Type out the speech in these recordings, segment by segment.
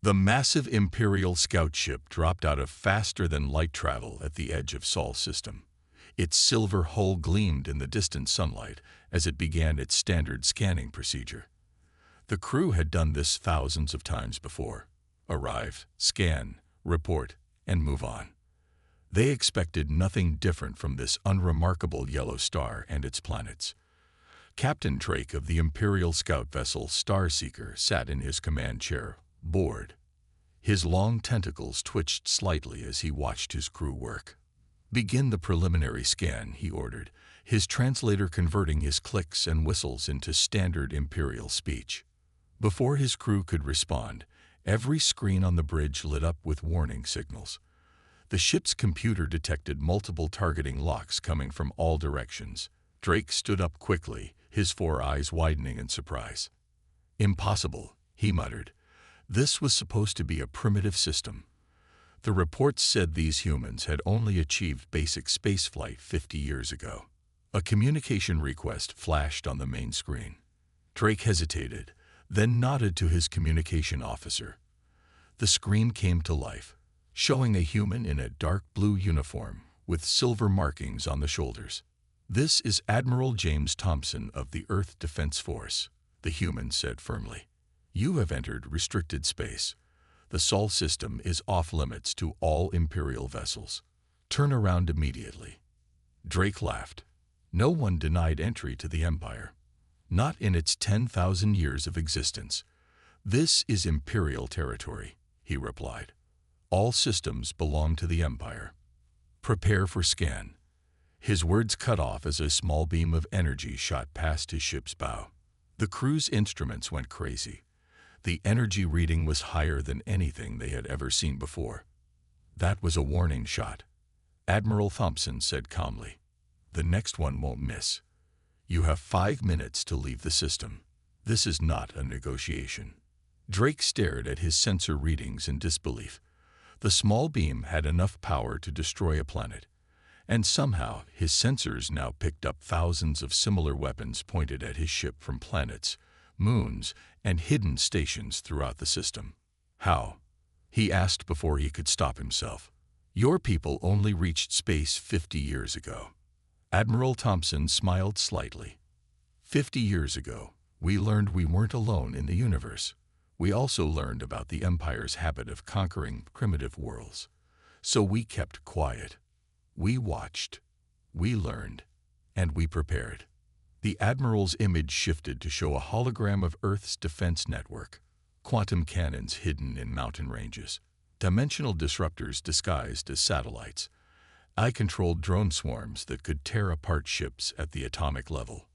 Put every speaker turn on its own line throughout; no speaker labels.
The massive Imperial scout ship dropped out of faster-than-light travel at the edge of Sol's system. Its silver hull gleamed in the distant sunlight as it began its standard scanning procedure. The crew had done this thousands of times before. Arrive, scan, report, and move on. They expected nothing different from this unremarkable yellow star and its planets. Captain Drake of the Imperial scout vessel Starseeker sat in his command chair, bored. His long tentacles twitched slightly as he watched his crew work. "Begin the preliminary scan," he ordered, his translator converting his clicks and whistles into standard Imperial speech. Before his crew could respond, every screen on the bridge lit up with warning signals. The ship's computer detected multiple targeting locks coming from all directions. Drake stood up quickly, his four eyes widening in surprise. "Impossible," he muttered. This was supposed to be a primitive system. The reports said these humans had only achieved basic spaceflight 50 years ago. A communication request flashed on the main screen. Drake hesitated, then nodded to his communication officer. The screen came to life, showing a human in a dark blue uniform with silver markings on the shoulders. "This is Admiral James Thompson of the Earth Defense Force," the human said firmly. "You have entered restricted space. The Sol system is off-limits to all Imperial vessels. Turn around immediately." Drake laughed. No one denied entry to the Empire. Not in its 10,000 years of existence. "This is Imperial territory," he replied. "All systems belong to the Empire. Prepare for scan." His words cut off as a small beam of energy shot past his ship's bow. The crew's instruments went crazy. The energy reading was higher than anything they had ever seen before. "That was a warning shot," Admiral Thompson said calmly. "The next one won't miss. You have 5 minutes to leave the system. This is not a negotiation." Drake stared at his sensor readings in disbelief. The small beam had enough power to destroy a planet, and somehow his sensors now picked up thousands of similar weapons pointed at his ship from planets, moons, and hidden stations throughout the system. "How?" he asked before he could stop himself. "Your people only reached space 50 years ago." Admiral Thompson smiled slightly. 50 years ago, we learned we weren't alone in the universe. We also learned about the Empire's habit of conquering primitive worlds. So we kept quiet. We watched. We learned. And we prepared. The Admiral's image shifted to show a hologram of Earth's defense network, quantum cannons hidden in mountain ranges, dimensional disruptors disguised as satellites, eye-controlled drone swarms that could tear apart ships at the atomic level.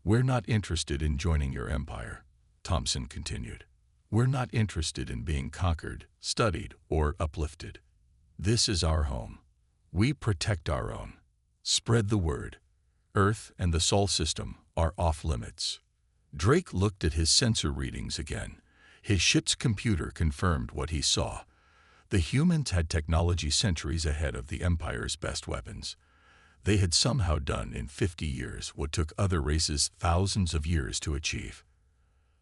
"We're not interested in joining your empire," Thompson continued. "We're not interested in being conquered, studied, or uplifted. This is our home. We protect our own. Spread the word. Earth and the Sol system are off-limits." Drake looked at his sensor readings again. His ship's computer confirmed what he saw. The humans had technology centuries ahead of the Empire's best weapons. They had somehow done in 50 years what took other races thousands of years to achieve.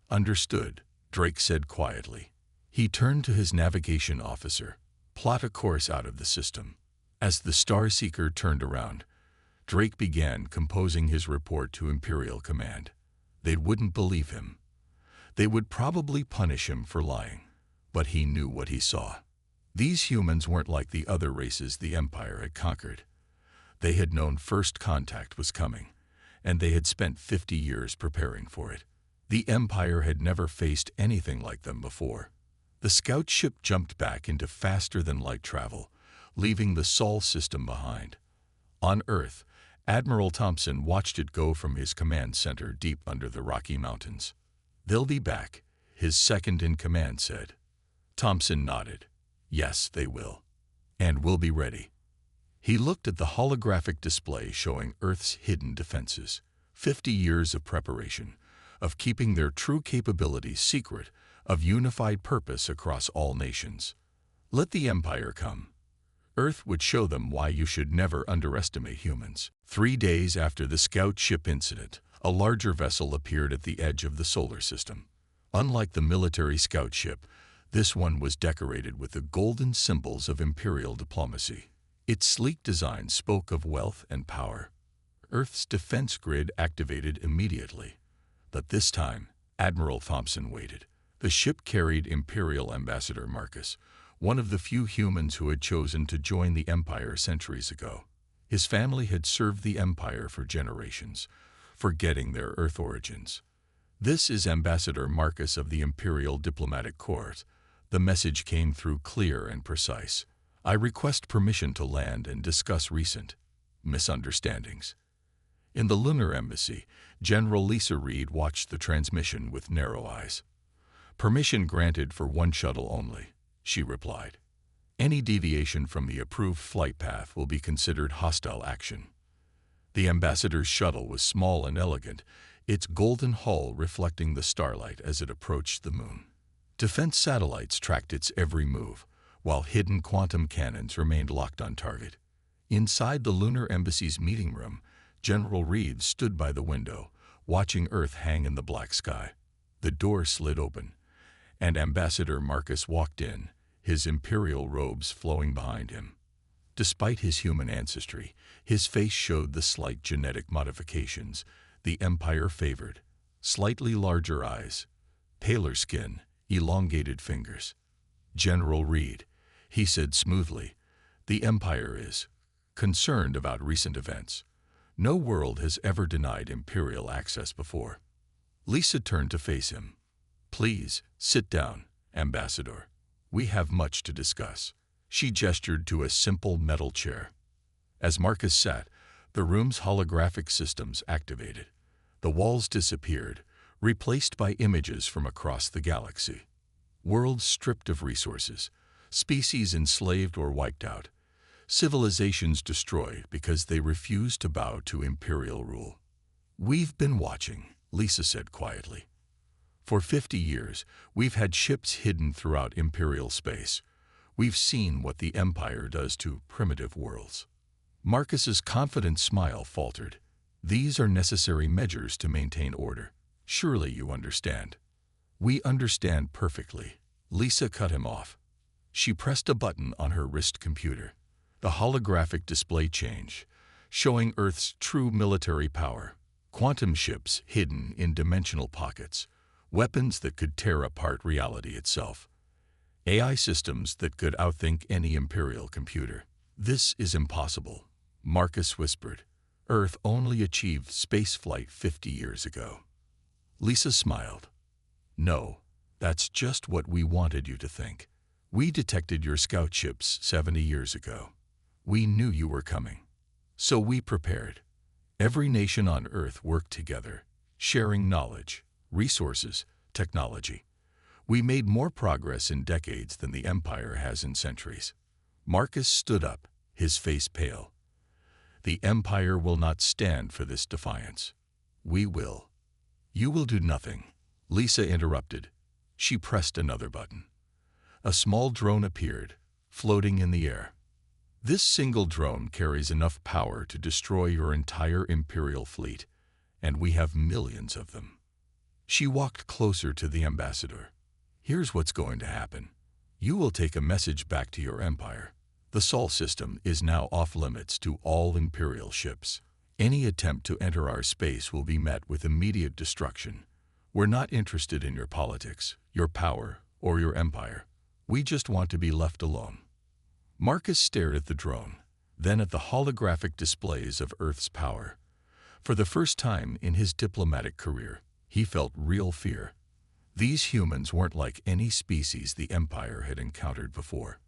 "Understood," Drake said quietly. He turned to his navigation officer. "Plot a course out of the system." As the Starseeker turned around, Drake began composing his report to Imperial Command. They wouldn't believe him. They would probably punish him for lying. But he knew what he saw. These humans weren't like the other races the Empire had conquered. They had known first contact was coming, and they had spent 50 years preparing for it. The Empire had never faced anything like them before. The scout ship jumped back into faster-than-light travel, leaving the Sol system behind. On Earth, Admiral Thompson watched it go from his command center deep under the Rocky Mountains. "They'll be back," his second-in-command said. Thompson nodded. "Yes, they will. And we'll be ready." He looked at the holographic display showing Earth's hidden defenses. 50 years of preparation, of keeping their true capabilities secret, of unified purpose across all nations. Let the Empire come. Earth would show them why you should never underestimate humans. 3 days after the scout ship incident, a larger vessel appeared at the edge of the solar system. Unlike the military scout ship, This one was decorated with the golden symbols of Imperial diplomacy. Its sleek design spoke of wealth and power. Earth's defense grid activated immediately. But this time, Admiral Thompson waited. The ship carried Imperial Ambassador Marcus, one of the few humans who had chosen to join the Empire centuries ago. His family had served the Empire for generations, forgetting their Earth origins. "This is Ambassador Marcus of the Imperial Diplomatic Corps." The message came through clear and precise. "I request permission to land and discuss recent misunderstandings." In the lunar embassy, General Lisa Reed watched the transmission with narrow eyes. "Permission granted for one shuttle only," she replied. "Any deviation from the approved flight path will be considered hostile action." The ambassador's shuttle was small and elegant, its golden hull reflecting the starlight as it approached the moon. Defense satellites tracked its every move, while hidden quantum cannons remained locked on target. Inside the lunar embassy's meeting room, General Reed stood by the window, watching Earth hang in the black sky. The door slid open, and Ambassador Marcus walked in, his imperial robes flowing behind him. Despite his human ancestry, his face showed the slight genetic modifications the Empire favored: slightly larger eyes, paler skin, elongated fingers. "General Reed," he said smoothly, "the Empire is concerned about recent events. No world has ever denied Imperial access before." Lisa turned to face him. "Please, sit down, Ambassador. We have much to discuss." She gestured to a simple metal chair. As Marcus sat, the room's holographic systems activated. The walls disappeared, replaced by images from across the galaxy. Worlds stripped of resources, species enslaved or wiped out, civilizations destroyed because they refused to bow to Imperial rule. "We've been watching," Lisa said quietly. "For 50 years, we've had ships hidden throughout Imperial space. We've seen what the Empire does to primitive worlds." Marcus's confident smile faltered. "These are necessary measures to maintain order. Surely you understand." "We understand perfectly." Lisa cut him off. She pressed a button on her wrist computer. The holographic display changed, showing Earth's true military power. Quantum ships hidden in dimensional pockets, weapons that could tear apart reality itself, AI systems that could outthink any Imperial computer. "This is impossible," Marcus whispered. "Earth only achieved spaceflight 50 years ago." Lisa smiled. "No, that's just what we wanted you to think. We detected your scout ships 70 years ago. We knew you were coming. So we prepared. Every nation on Earth worked together, sharing knowledge, resources, technology. We made more progress in decades than the Empire has in centuries." Marcus stood up, his face pale. "The Empire will not stand for this defiance. We will." "You will do nothing," Lisa interrupted. She pressed another button. A small drone appeared, floating in the air. "This single drone carries enough power to destroy your entire Imperial fleet, and we have millions of them." She walked closer to the ambassador. "Here's what's going to happen. You will take a message back to your Empire. The Sol system is now off-limits to all Imperial ships. Any attempt to enter our space will be met with immediate destruction. We're not interested in your politics, your power, or your empire. We just want to be left alone." Marcus stared at the drone, then at the holographic displays of Earth's power. For the first time in his diplomatic career, he felt real fear. These humans weren't like any species the Empire had encountered before.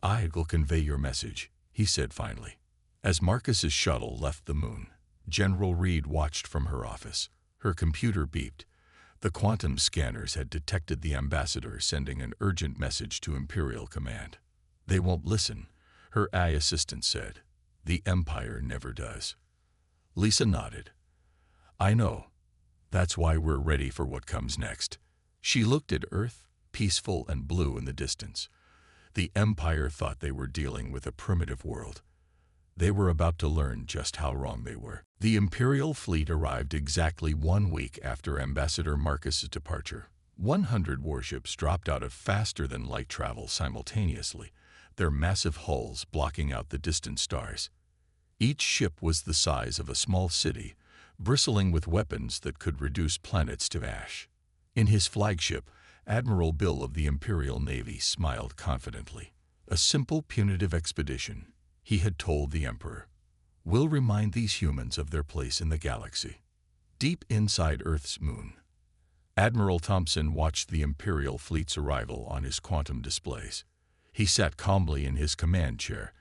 "I will convey your message," he said finally. As Marcus's shuttle left the moon, General Reed watched from her office. Her computer beeped. The quantum scanners had detected the ambassador sending an urgent message to Imperial Command. "They won't listen," her AI assistant said. "The Empire never does." Lisa nodded. "I know. That's why we're ready for what comes next." She looked at Earth, peaceful and blue in the distance. The Empire thought they were dealing with a primitive world. They were about to learn just how wrong they were. The Imperial fleet arrived exactly 1 week after Ambassador Marcus's departure. 100 warships dropped out of faster-than-light travel simultaneously, their massive hulls blocking out the distant stars. Each ship was the size of a small city, bristling with weapons that could reduce planets to ash. In his flagship, Admiral Bill of the Imperial Navy smiled confidently. A simple punitive expedition, he had told the Emperor, will remind these humans of their place in the galaxy. Deep inside Earth's moon, Admiral Thompson watched the Imperial fleet's arrival on his quantum displays. He sat calmly in his command chair,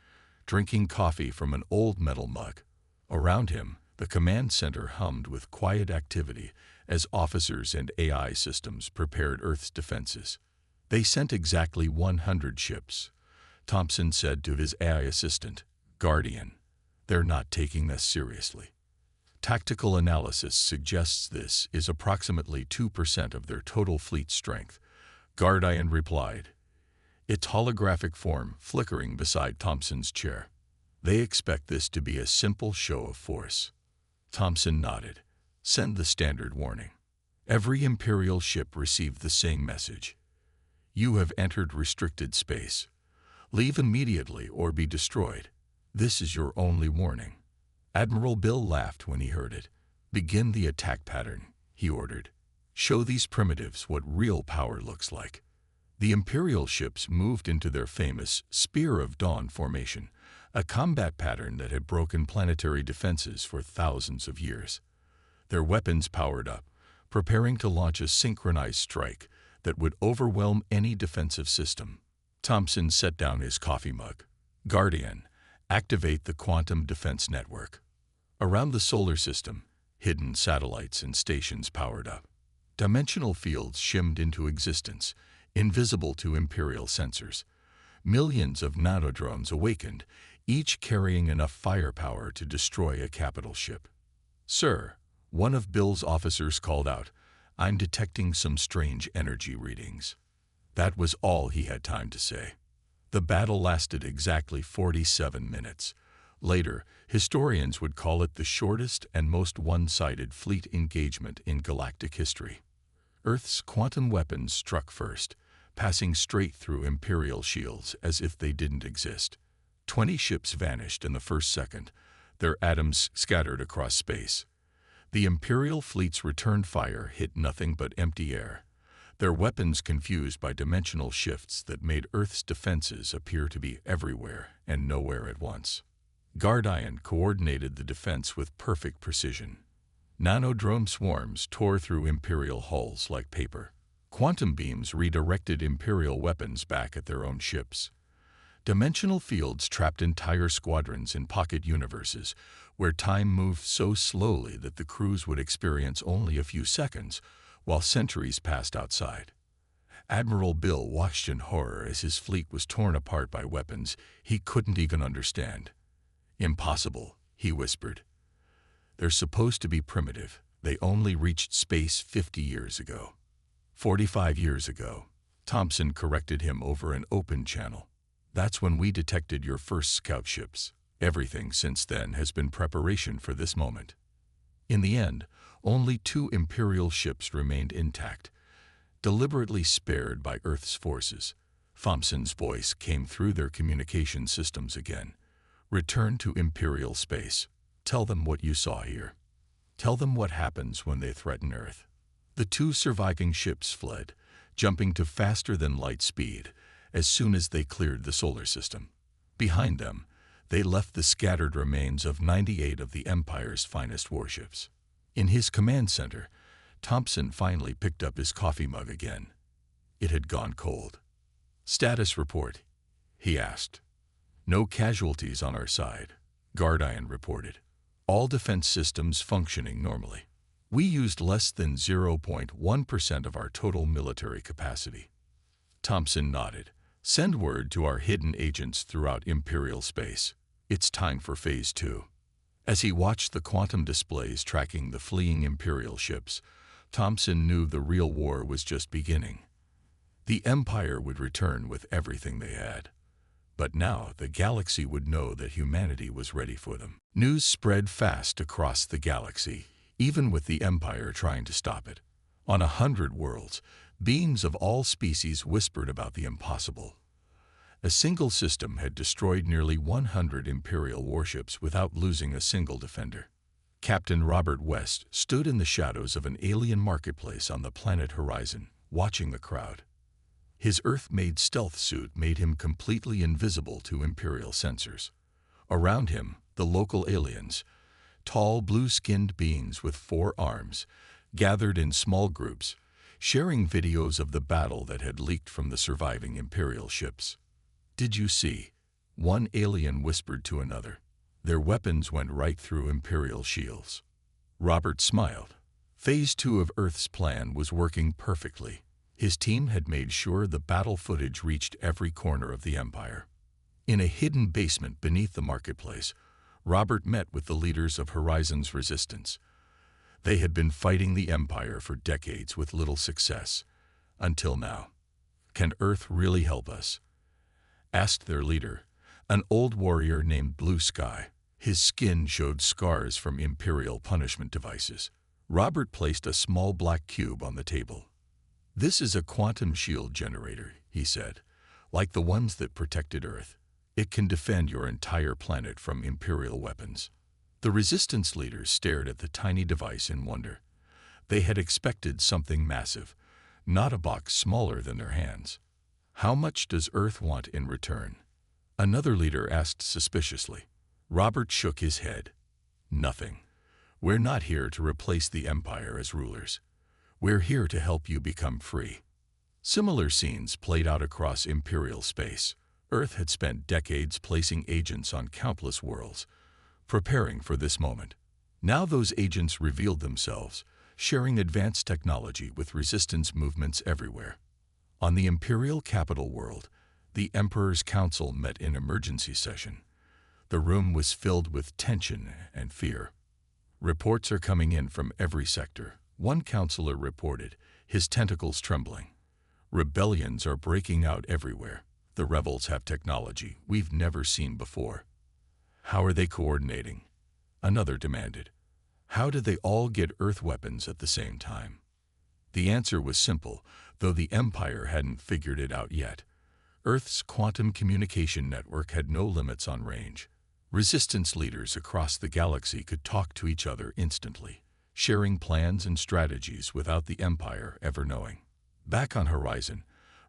drinking coffee from an old metal mug. Around him, the command center hummed with quiet activity as officers and AI systems prepared Earth's defenses. They sent exactly 100 ships, Thompson said to his AI assistant, Guardian. They're not taking this seriously. Tactical analysis suggests this is approximately 2% of their total fleet strength. Guardian replied, its holographic form flickering beside Thompson's chair. They expect this to be a simple show of force. Thompson nodded. Send the standard warning. Every Imperial ship received the same message. You have entered restricted space. Leave immediately or be destroyed. This is your only warning. Admiral Bill laughed when he heard it. Begin the attack pattern, he ordered. Show these primitives what real power looks like. The Imperial ships moved into their famous Spear of Dawn formation, a combat pattern that had broken planetary defenses for thousands of years. Their weapons powered up, preparing to launch a synchronized strike that would overwhelm any defensive system. Thompson set down his coffee mug. Guardian, activate the quantum defense network. Around the solar system, hidden satellites and stations powered up. Dimensional fields shimmed into existence, invisible to Imperial sensors. Millions of nanodrones awakened, each carrying enough firepower to destroy a capital ship. Sir, one of Bill's officers called out, I'm detecting some strange energy readings. That was all he had time to say. The battle lasted exactly 47 minutes. Later, historians would call it the shortest and most one-sided fleet engagement in galactic history. Earth's quantum weapons struck first, passing straight through Imperial shields as if they didn't exist. 20 ships vanished in the first second, their atoms scattered across space. The Imperial fleet's return fire hit nothing but empty air, their weapons confused by dimensional shifts that made Earth's defenses appear to be everywhere and nowhere at once. Guardian coordinated the defense with perfect precision. Nanodrone swarms tore through Imperial hulls like paper. Quantum beams redirected Imperial weapons back at their own ships. Dimensional fields trapped entire squadrons in pocket universes, where time moved so slowly that the crews would experience only a few seconds, while centuries passed outside. Admiral Bill watched in horror as his fleet was torn apart by weapons he couldn't even understand. Impossible, he whispered. They're supposed to be primitive. They only reached space 50 years ago. 45 years ago, Thompson corrected him over an open channel. That's when we detected your first scout ships. Everything since then has been preparation for this moment. In the end, only 2 Imperial ships remained intact, deliberately spared by Earth's forces. Thompson's voice came through their communication systems again. Return to Imperial space. Tell them what you saw here. Tell them what happens when they threaten Earth. The 2 surviving ships fled, jumping to faster-than-light speed as soon as they cleared the solar system. Behind them, they left the scattered remains of 98 of the Empire's finest warships. In his command center, Thompson finally picked up his coffee mug again. It had gone cold. Status report, he asked. No casualties on our side, Guardian reported. All defense systems functioning normally. We used less than 0.1% of our total military capacity. Thompson nodded. Send word to our hidden agents throughout Imperial space. It's time for Phase 2. As he watched the quantum displays tracking the fleeing Imperial ships, Thompson knew the real war was just beginning. The Empire would return with everything they had. But now the galaxy would know that humanity was ready for them. News spread fast across the galaxy, even with the Empire trying to stop it. On 100 worlds, Beings of all species whispered about the impossible. A single system had destroyed nearly 100 Imperial warships without losing a single defender. Captain Robert West stood in the shadows of an alien marketplace on the planet Horizon, watching the crowd. His Earth-made stealth suit made him completely invisible to Imperial sensors. Around him, the local aliens, tall blue-skinned beings with 4 arms, gathered in small groups, sharing videos of the battle that had leaked from the surviving Imperial ships. "Did you see?" one alien whispered to another. "Their weapons went right through Imperial shields." Robert smiled. Phase 2 of Earth's plan was working perfectly. His team had made sure the battle footage reached every corner of the Empire. In a hidden basement beneath the marketplace, Robert met with the leaders of Horizon's resistance. They had been fighting the Empire for decades with little success, until now. "Can Earth really help us?" asked their leader, an old warrior named Blue Sky. His skin showed scars from Imperial punishment devices. Robert placed a small black cube on the table. "This is a quantum shield generator," he said, "like the ones that protected Earth. It can defend your entire planet from Imperial weapons." The resistance leaders stared at the tiny device in wonder. They had expected something massive, not a box smaller than their hands. "How much does Earth want in return?" another leader asked suspiciously. Robert shook his head. "Nothing. We're not here to replace the Empire as rulers. We're here to help you become free." Similar scenes played out across Imperial space. Earth had spent decades placing agents on countless worlds, preparing for this moment. Now those agents revealed themselves, sharing advanced technology with resistance movements everywhere. On the Imperial capital world, the Emperor's Council met in emergency session. The room was filled with tension and fear. "Reports are coming in from every sector," one counselor reported, his tentacles trembling. "Rebellions are breaking out everywhere. The rebels have technology we've never seen before." "How are they coordinating?" another demanded. "How did they all get Earth weapons at the same time?" The answer was simple, though the Empire hadn't figured it out yet. Earth's quantum communication network had no limits on range. Resistance leaders across the galaxy could talk to each other instantly, sharing plans and strategies without the Empire ever knowing. Back on Horizon,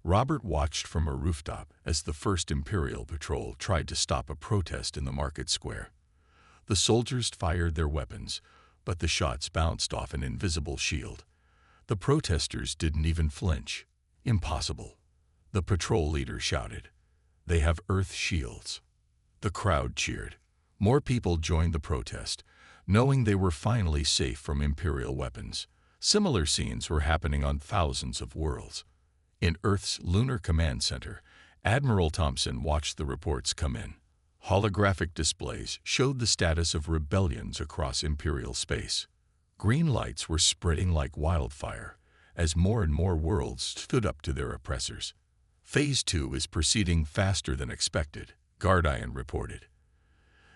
Robert watched from a rooftop as the first Imperial patrol tried to stop a protest in the market square. The soldiers fired their weapons, but the shots bounced off an invisible shield. The protesters didn't even flinch. "Impossible," the patrol leader shouted. "They have Earth shields." The crowd cheered. More people joined the protest, knowing they were finally safe from Imperial weapons. Similar scenes were happening on thousands of worlds. In Earth's Lunar Command Center, Admiral Thompson watched the reports come in. Holographic displays showed the status of rebellions across Imperial space. Green lights were spreading like wildfire as more and more worlds stood up to their oppressors. "Phase 2 is proceeding faster than expected," Guardian reported.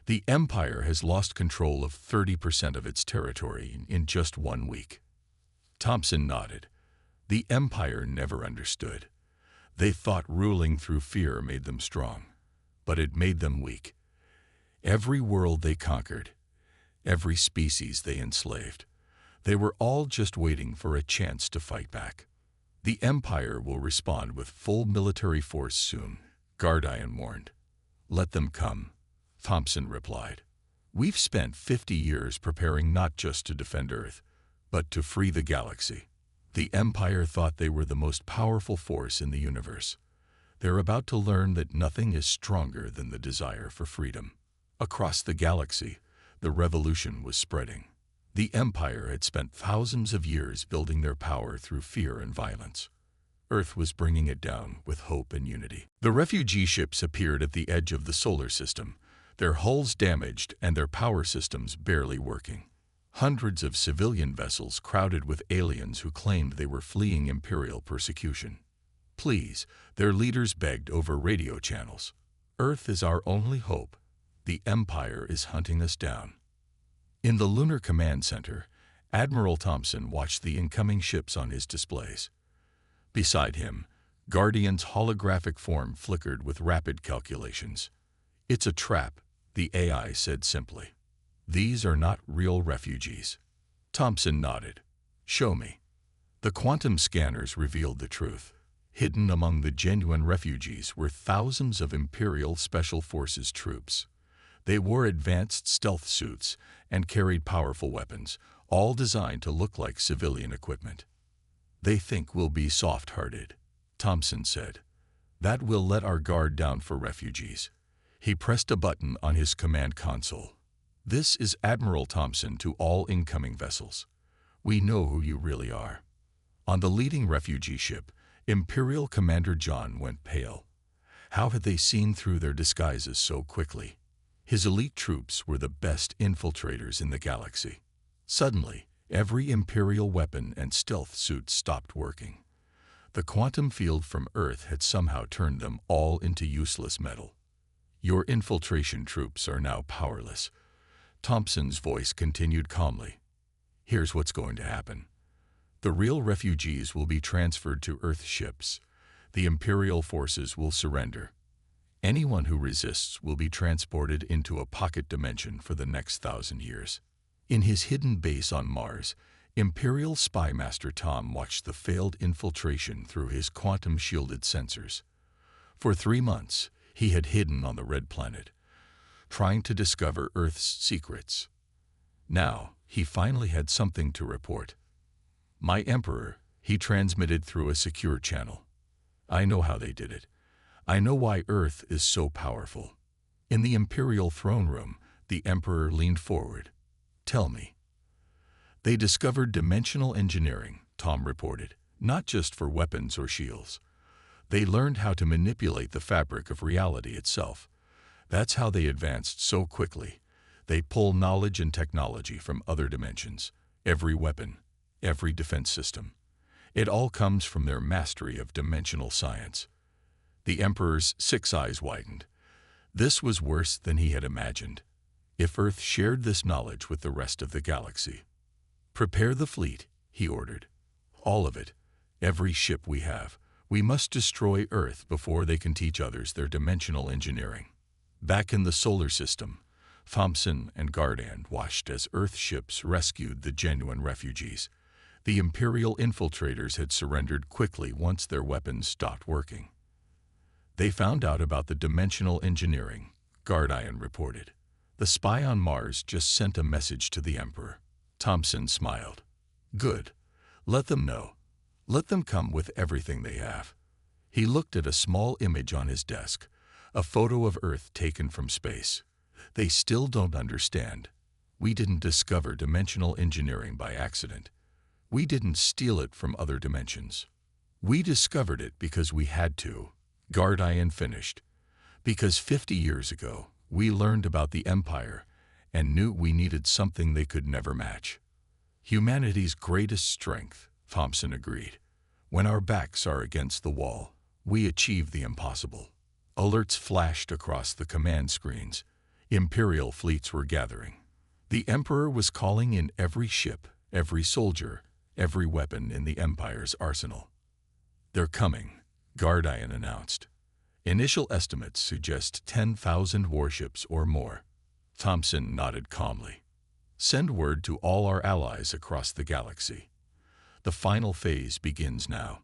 "The Empire has lost control of 30% of its territory in just 1 week." Thompson nodded. The Empire never understood. They thought ruling through fear made them strong, but it made them weak. Every world they conquered, every species they enslaved, they were all just waiting for a chance to fight back. "The Empire will respond with full military force soon," Guardian warned. "Let them come," Thompson replied. "We've spent 50 years preparing not just to defend Earth, but to free the galaxy." The Empire thought they were the most powerful force in the universe. They're about to learn that nothing is stronger than the desire for freedom. Across the galaxy, the revolution was spreading. The Empire had spent thousands of years building their power through fear and violence. Earth was bringing it down with hope and unity. The refugee ships appeared at the edge of the solar system, their hulls damaged and their power systems barely working. Hundreds of civilian vessels crowded with aliens who claimed they were fleeing Imperial persecution. "Please," their leaders begged over radio channels. "Earth is our only hope. The Empire is hunting us down." In the Lunar Command Center, Admiral Thompson watched the incoming ships on his displays. Beside him, Guardian's holographic form flickered with rapid calculations. "It's a trap," the AI said simply. "These are not real refugees." Thompson nodded. "Show me." The quantum scanners revealed the truth. Hidden among the genuine refugees were thousands of Imperial Special Forces troops. They wore advanced stealth suits and carried powerful weapons, all designed to look like civilian equipment. "They think we'll be soft-hearted," Thompson said. "That will let our guard down for refugees." He pressed a button on his command console. "This is Admiral Thompson to all incoming vessels. We know who you really are." On the leading refugee ship, Imperial Commander John went pale. How had they seen through their disguises so quickly? His elite troops were the best infiltrators in the galaxy. Suddenly, every Imperial weapon and stealth suit stopped working. The quantum field from Earth had somehow turned them all into useless metal. "Your infiltration troops are now powerless." Thompson's voice continued calmly. "Here's what's going to happen. The real refugees will be transferred to Earth ships. The Imperial forces will surrender. Anyone who resists will be transported into a pocket dimension for the next 1,000 years. In his hidden base on Mars, Imperial spy master Tom watched the failed infiltration through his quantum-shielded sensors. For 3 months, he had hidden on the Red Planet, trying to discover Earth's secrets. Now, he finally had something to report. "My Emperor," he transmitted through a secure channel. "I know how they did it. I know why Earth is so powerful." In the Imperial throne room, the Emperor leaned forward. "Tell me." "They discovered dimensional engineering," Tom reported, "not just for weapons or shields. They learned how to manipulate the fabric of reality itself. That's how they advanced so quickly. They pull knowledge and technology from other dimensions, every weapon, every defense system. It all comes from their mastery of dimensional science." The Emperor's 6 eyes widened. This was worse than he had imagined. If Earth shared this knowledge with the rest of the galaxy. "Prepare the fleet," he ordered. "All of it. Every ship we have. We must destroy Earth before they can teach others their dimensional engineering." Back in the solar system, Thompson and Guardian watched as Earth ships rescued the genuine refugees. The Imperial infiltrators had surrendered quickly once their weapons stopped working. "They found out about the dimensional engineering," Guardian reported. "The spy on Mars just sent a message to the Emperor." Thompson smiled. "Good. Let them know. Let them come with everything they have." He looked at a small image on his desk, a photo of Earth taken from space. "They still don't understand. We didn't discover dimensional engineering by accident. We didn't steal it from other dimensions. We discovered it because we had to," Guardian finished. "Because 50 years ago, we learned about the Empire and knew we needed something they could never match." "Humanity's greatest strength," Thompson agreed. "When our backs are against the wall, we achieve the impossible." Alerts flashed across the command screens. Imperial fleets were gathering. The Emperor was calling in every ship, every soldier, every weapon in the Empire's arsenal. "They're coming," Guardian announced. "Initial estimates suggest 10,000 warships or more." Thompson nodded calmly. "Send word to all our allies across the galaxy. The final phase begins now."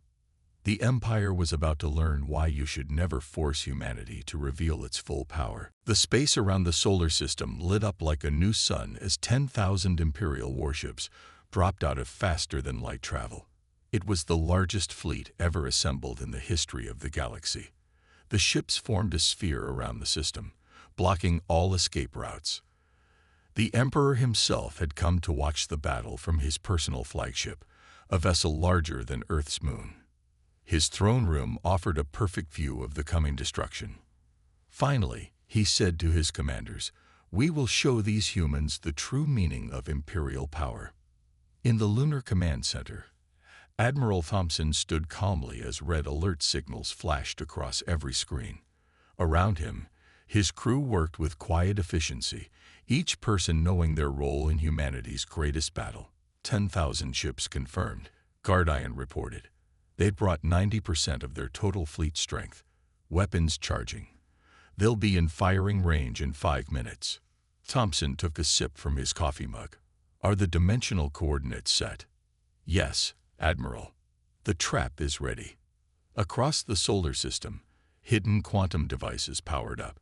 The Empire was about to learn why you should never force humanity to reveal its full power. The space around the solar system lit up like a new sun as 10,000 Imperial warships dropped out of faster-than-light travel. It was the largest fleet ever assembled in the history of the galaxy. The ships formed a sphere around the system, blocking all escape routes. The Emperor himself had come to watch the battle from his personal flagship, a vessel larger than Earth's moon. His throne room offered a perfect view of the coming destruction. Finally, he said to his commanders, "We will show these humans the true meaning of Imperial power." In the Lunar Command Center, Admiral Thompson stood calmly as red alert signals flashed across every screen. Around him, his crew worked with quiet efficiency, each person knowing their role in humanity's greatest battle. 10,000 ships confirmed, Guardian reported. They'd brought 90% of their total fleet strength, weapons charging. They'll be in firing range in 5 minutes. Thompson took a sip from his coffee mug. Are the dimensional coordinates set? Yes, Admiral. The trap is ready. Across the solar system, hidden quantum devices powered up.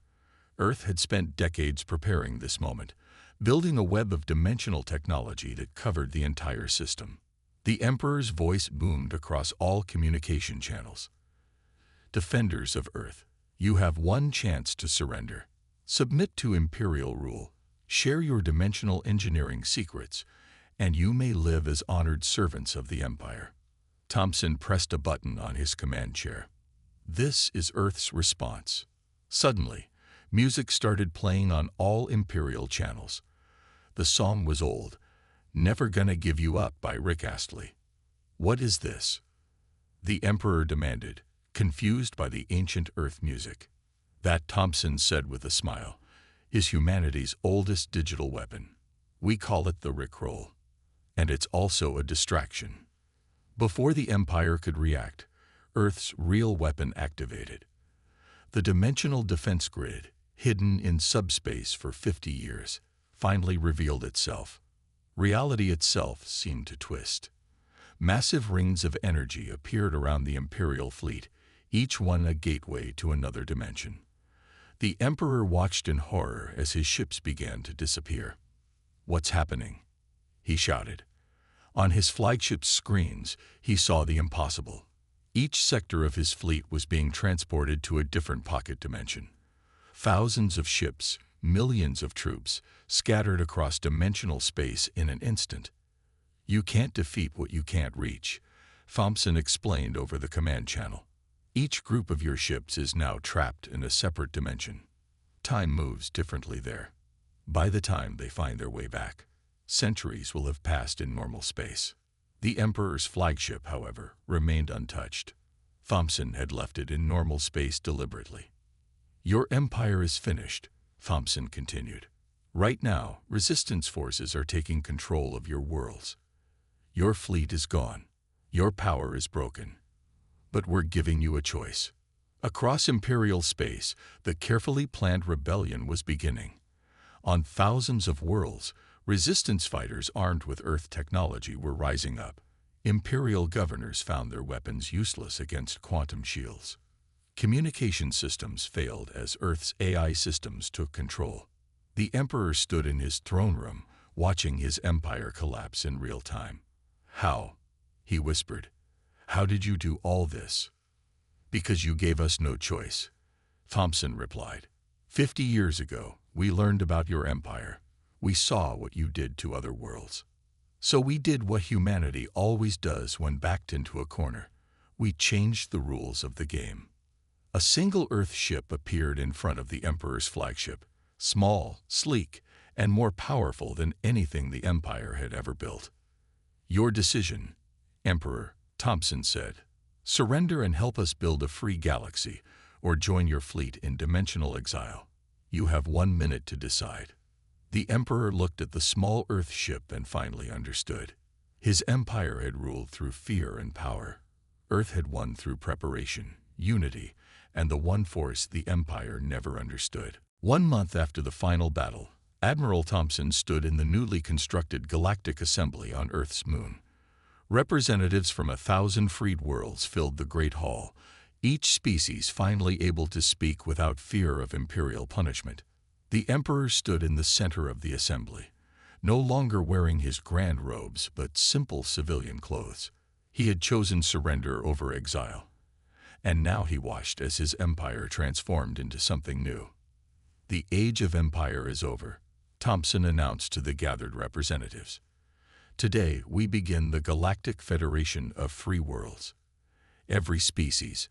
Earth had spent decades preparing this moment, building a web of dimensional technology that covered the entire system. The Emperor's voice boomed across all communication channels. Defenders of Earth, you have one chance to surrender. Submit to Imperial rule, share your dimensional engineering secrets, and you may live as honored servants of the Empire. Thompson pressed a button on his command chair. This is Earth's response. Suddenly, music started playing on all Imperial channels. The song was old, Never Gonna Give You Up by Rick Astley. What is this? The Emperor demanded, confused by the ancient Earth music. That, Thompson said with a smile, is humanity's oldest digital weapon. We call it the Rickroll. And it's also a distraction. Before the Empire could react, Earth's real weapon activated. The dimensional defense grid, hidden in subspace for 50 years, finally revealed itself. Reality itself seemed to twist. Massive rings of energy appeared around the Imperial fleet, each one a gateway to another dimension. The Emperor watched in horror as his ships began to disappear. What's happening? He shouted. On his flagship's screens, he saw the impossible. Each sector of his fleet was being transported to a different pocket dimension. Thousands of ships, millions of troops, scattered across dimensional space in an instant. You can't defeat what you can't reach, Thompson explained over the command channel. Each group of your ships is now trapped in a separate dimension. Time moves differently there. By the time they find their way back, centuries will have passed in normal space. The Emperor's flagship, however, remained untouched. Thompson had left it in normal space deliberately. Your empire is finished, Thompson continued. Right now, resistance forces are taking control of your worlds. Your fleet is gone. Your power is broken. But we're giving you a choice. Across Imperial space, the carefully planned rebellion was beginning. On thousands of worlds, resistance fighters armed with Earth technology were rising up. Imperial governors found their weapons useless against quantum shields. Communication systems failed as Earth's AI systems took control. The Emperor stood in his throne room, watching his empire collapse in real time. How? He whispered. How did you do all this? Because you gave us no choice, Thompson replied. 50 years ago, we learned about your empire. We saw what you did to other worlds. So we did what humanity always does when backed into a corner. We changed the rules of the game. A single Earth ship appeared in front of the Emperor's flagship, small, sleek, and more powerful than anything the Empire had ever built. Your decision, Emperor, Thompson said. Surrender and help us build a free galaxy, or join your fleet in dimensional exile. You have 1 minute to decide. The Emperor looked at the small Earth ship and finally understood. His empire had ruled through fear and power. Earth had won through preparation, unity, and the one force the Empire never understood. 1 month after the final battle, Admiral Thompson stood in the newly constructed Galactic Assembly on Earth's moon. Representatives from 1,000 freed worlds filled the Great Hall, each species finally able to speak without fear of Imperial punishment. The Emperor stood in the center of the assembly, no longer wearing his grand robes but simple civilian clothes. He had chosen surrender over exile, and now he watched as his empire transformed into something new. The age of empire is over, Thompson announced to the gathered representatives. Today, we begin the Galactic Federation of Free Worlds. Every species,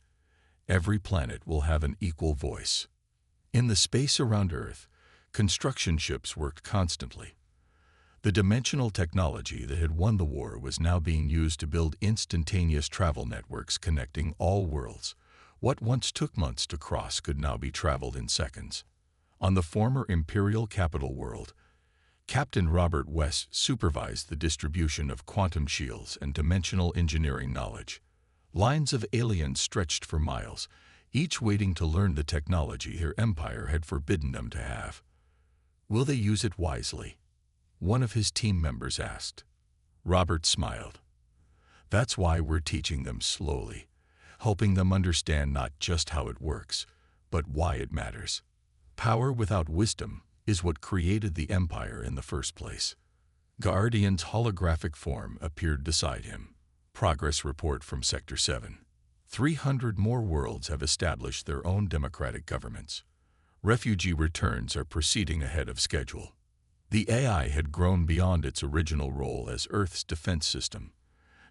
every planet will have an equal voice. In the space around Earth, construction ships worked constantly. The dimensional technology that had won the war was now being used to build instantaneous travel networks connecting all worlds. What once took months to cross could now be traveled in seconds. On the former Imperial capital world, Captain Robert West supervised the distribution of quantum shields and dimensional engineering knowledge. Lines of aliens stretched for miles, each waiting to learn the technology their empire had forbidden them to have. Will they use it wisely? One of his team members asked. Robert smiled. That's why we're teaching them slowly, helping them understand not just how it works, but why it matters. Power without wisdom is what created the Empire in the first place. Guardian's holographic form appeared beside him. Progress report from Sector 7. 300 more worlds have established their own democratic governments. Refugee returns are proceeding ahead of schedule. The AI had grown beyond its original role as Earth's defense system.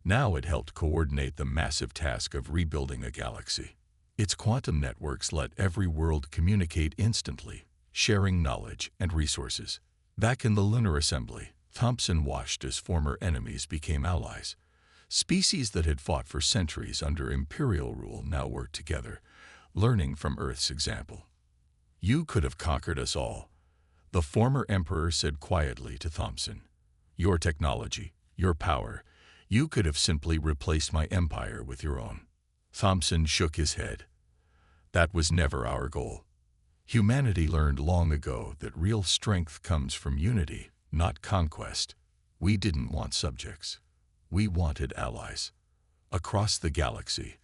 Now it helped coordinate the massive task of rebuilding a galaxy. Its quantum networks let every world communicate instantly, sharing knowledge and resources. Back in the lunar assembly, Thompson watched as former enemies became allies. Species that had fought for centuries under Imperial rule now worked together, learning from Earth's example. You could have conquered us all, the former emperor said quietly to Thompson. Your technology, your power, you could have simply replaced my empire with your own. Thompson shook his head. That was never our goal. Humanity learned long ago that real strength comes from unity, not conquest. We didn't want subjects. We wanted allies. Across the galaxy,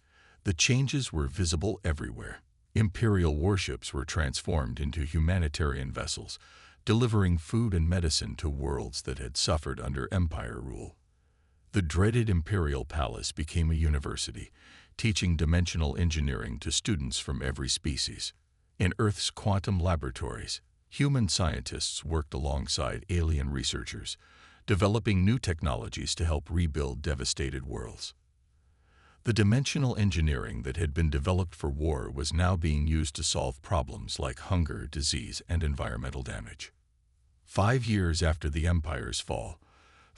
the changes were visible everywhere. Imperial warships were transformed into humanitarian vessels, delivering food and medicine to worlds that had suffered under Empire rule. The dreaded Imperial Palace became a university, teaching dimensional engineering to students from every species. In Earth's quantum laboratories, human scientists worked alongside alien researchers, developing new technologies to help rebuild devastated worlds. The dimensional engineering that had been developed for war was now being used to solve problems like hunger, disease, and environmental damage. 5 years after the Empire's fall,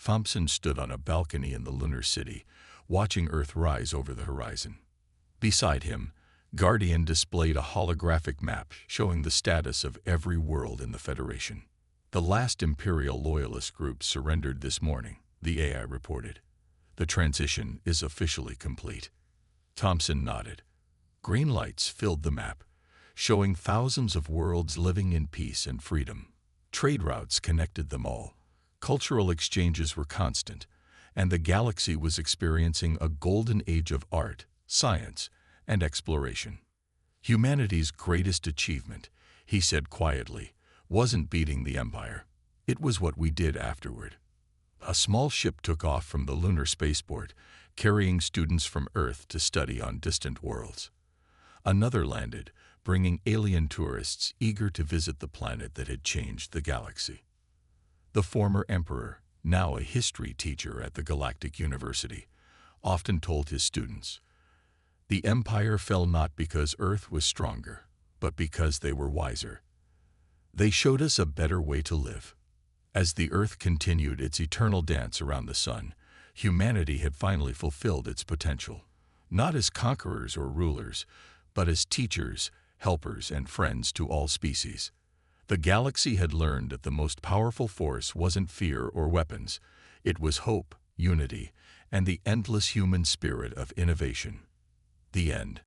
Thompson stood on a balcony in the lunar city, watching Earth rise over the horizon. Beside him, Guardian displayed a holographic map showing the status of every world in the Federation. The last Imperial loyalist group surrendered this morning, the AI reported. The transition is officially complete. Thompson nodded. Green lights filled the map, showing thousands of worlds living in peace and freedom. Trade routes connected them all. Cultural exchanges were constant, and the galaxy was experiencing a golden age of art, science, and exploration. Humanity's greatest achievement, he said quietly, wasn't beating the Empire. It was what we did afterward. A small ship took off from the lunar spaceport, carrying students from Earth to study on distant worlds. Another landed, bringing alien tourists eager to visit the planet that had changed the galaxy. The former emperor, now a history teacher at the Galactic University, often told his students, "The Empire fell not because Earth was stronger, but because they were wiser. They showed us a better way to live." As the Earth continued its eternal dance around the sun, humanity had finally fulfilled its potential, not as conquerors or rulers, but as teachers, helpers, and friends to all species. The galaxy had learned that the most powerful force wasn't fear or weapons. It was hope, unity, and the endless human spirit of innovation. The end.